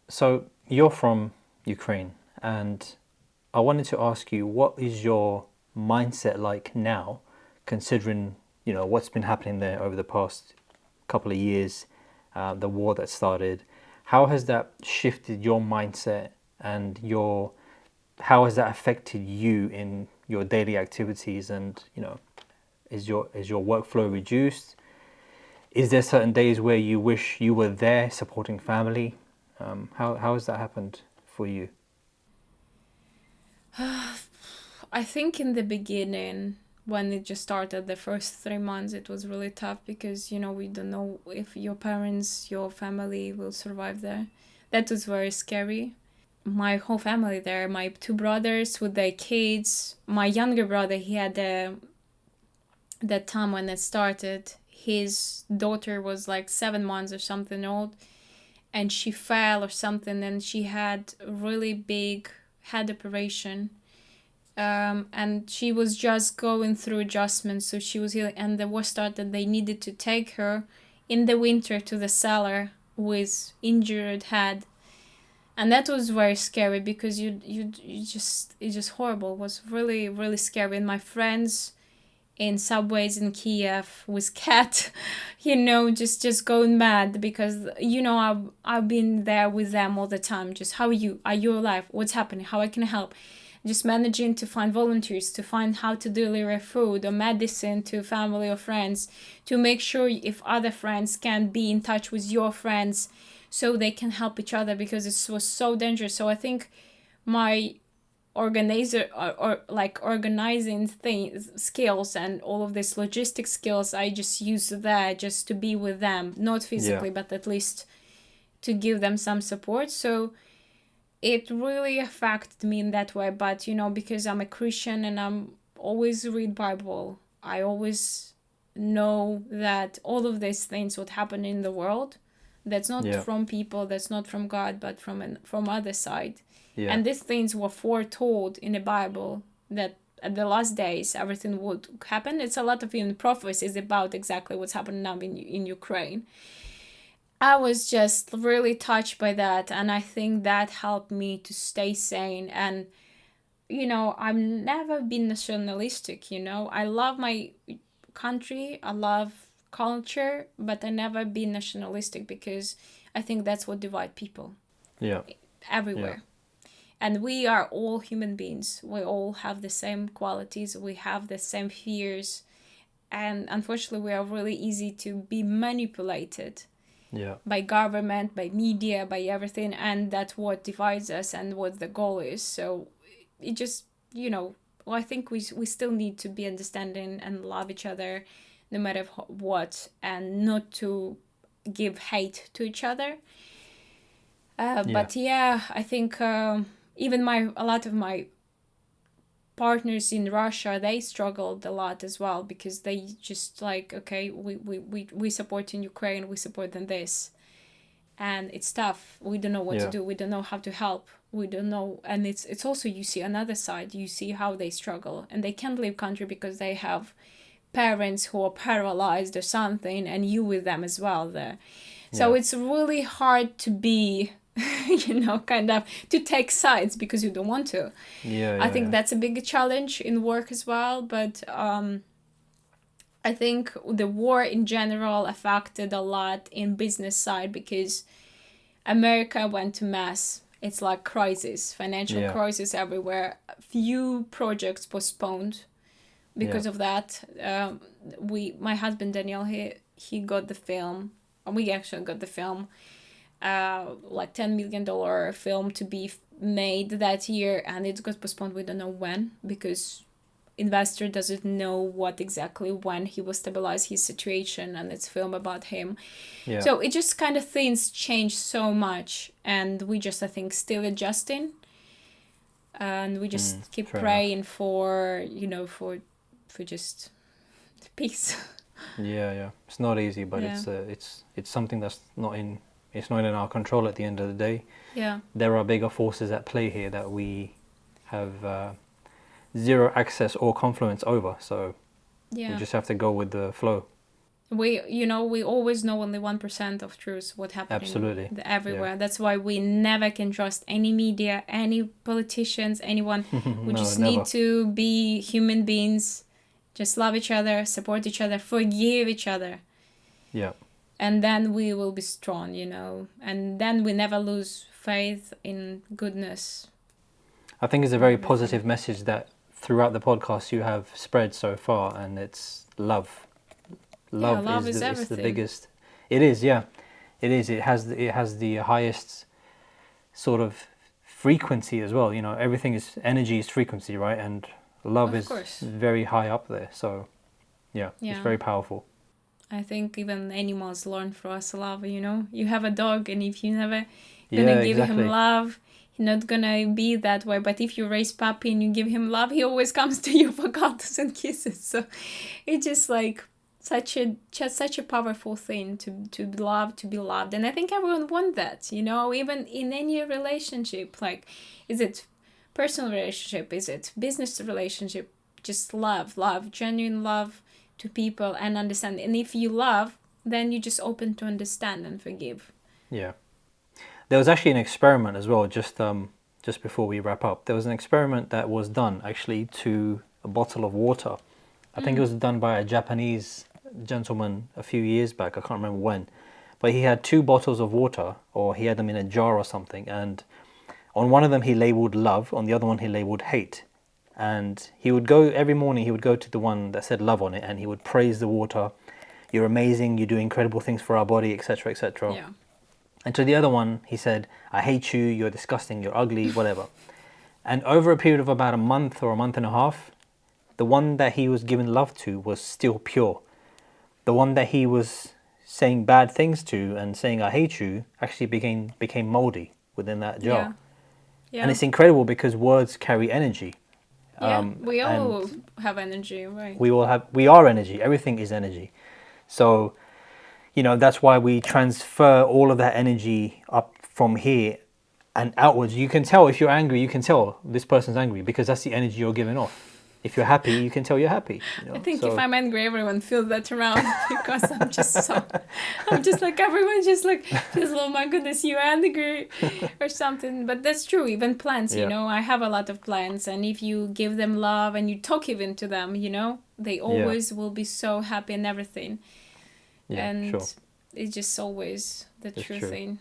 So you're from Ukraine, and I wanted to ask you, what is your mindset like now, considering what's been happening there over the past couple of years, the war that started. How has that shifted your mindset and your how has that affected you in your daily activities? And is your workflow reduced? Is there certain days where you wish you were there supporting family? How has that happened for you? I think in the beginning, when it just started, the first 3 months, it was really tough because, we don't know if your parents, your family will survive there. That was very scary. My whole family there, my two brothers with their kids, my younger brother, he had that time when it started, his daughter was like 7 months or something old, and she fell or something, and she had a really big head operation, and she was just going through adjustments, so she was healing, and the war started. They needed to take her in the winter to the cellar with injured head, and that was very scary because you just it's just horrible. It was really really scary. And my friends in subways in Kiev with cat, just going mad because I've been there with them all the time. Just how are you alive? What's happening? How I can help? Just managing to find volunteers, to find how to deliver food or medicine to family or friends, to make sure if other friends can be in touch with your friends so they can help each other because it was so dangerous. So I think my organizer or like organizing things skills and all of these logistic skills, I just use that just to be with them, not Yeah, physically but at least to give them some support. So it really affected me in that way. But because I'm a Christian and I'm always read Bible, I always know that all of these things what happen in the world, that's not yeah, from people, that's not from God, but from other side. yeah, And these things were foretold in the Bible, that at the last days everything would happen. It's a lot of even prophecies about exactly what's happening now in Ukraine. I was just really touched by that, and I think that helped me to stay sane. And I've never been nationalistic. I love my country, I love culture, but I never been nationalistic because I think that's what divide people yeah, yeah, everywhere. And we are all human beings. We all have the same qualities. We have the same fears, and unfortunately, we are really easy to be manipulated yeah, by government, by media, by everything, and that's what divides us and what the goal is. So it just, well, I think we still need to be understanding and love each other no matter what, and not to give hate to each other. yeah, But yeah, I think even a lot of my partners in Russia, they struggled a lot as well because they just like, okay, we support in Ukraine, we support in this, and it's tough. We don't know what to yeah, do. We don't know how to help. We don't know. And it's also, you see another side. You see how they struggle and they can't leave country because they have parents who are paralyzed or something, and you with them as well there. So yeah, it's really hard to be kind of to take sides because you don't want to. yeah, I yeah, think yeah, that's a big challenge in work as well. But I think the war in general affected a lot in business side because America went to mass. It's like crisis, financial yeah, crisis everywhere. Few projects postponed yeah, because of that. My husband Daniel, he got the film. We actually got the film, like $10 million film to be made that year, and it got postponed. We don't know when because investor doesn't know what exactly when he will stabilize his situation, and it's film about him. yeah. So it just kind of things change so much, and we just I think still adjusting, and we just keep Fair enough. praying for for just peace. Yeah, yeah. It's not easy, but Yeah, it's something that's not in our control at the end of the day. yeah, There are bigger forces at play here that we have zero access or confluence over. So we yeah. just have to go with the flow. We always know only 1% of truth, what happening Absolutely. everywhere. Yeah. That's why we never can trust any media, any politicians, anyone. We No, just need never. to be human beings, just love each other, support each other, forgive each other. Yeah. And then we will be strong, and then we never lose faith in goodness. I think it's a And very everything. positive message that throughout the podcast you have spread so far, and it's love. Yeah, Love love is is it's the everything. biggest. It is, yeah. It is. It has the highest sort of frequency as well. Everything is energy is frequency, right? And love Of is course. very high up there. So, yeah, it's Yeah. very powerful. I think even animals learn from us love, You have a dog, and if you never gonna Yeah, give him exactly. love, he's not gonna be that way. But if you raise puppy and you give him love, he always comes to you for cuddles and kisses. So it's just like such a powerful thing to love, to be loved. And I think everyone wants that, even in any relationship. Like, is it personal relationship? Is it business relationship? Just love, genuine love to people and understand. And if you love, then you just open to understand and forgive. Yeah. There was actually an experiment as well, just before we wrap up. There was an experiment that was done actually to a bottle of water. I think it was done by a Japanese gentleman a few years back. I can't remember when. But he had two bottles of water, or he had them in a jar or something, and on one of them he labeled love, on the other one he labeled hate. And he would go every morning, he would go to the one that said love on it, and he would praise the water. You're amazing, you do incredible things for our body, etc., etc. Yeah. And to the other one, he said, I hate you, you're disgusting, you're ugly, whatever. And over a period of about a month or a month and a half, the one that he was giving love to was still pure. The one that he was saying bad things to and saying, I hate you, actually became moldy within that jar. Yeah. Yeah. And it's incredible because words carry energy. Yeah. We And all have energy, right? we are energy. Everything is energy. So, that's why we transfer all of that energy up from here and outwards. You can tell if you're angry, you can tell this person's angry because that's the energy you're giving off. If you're happy, you can tell you're happy. I think if So I'm angry, everyone feels that around because I'm just like, everyone just like feels, oh my goodness, you're angry or something. But that's true. Even plants, yeah, I have a lot of plants, and if you give them love and you talk even to them, they yeah, always will be so happy and everything. yeah, And sure, it's just always the that's true true. thing.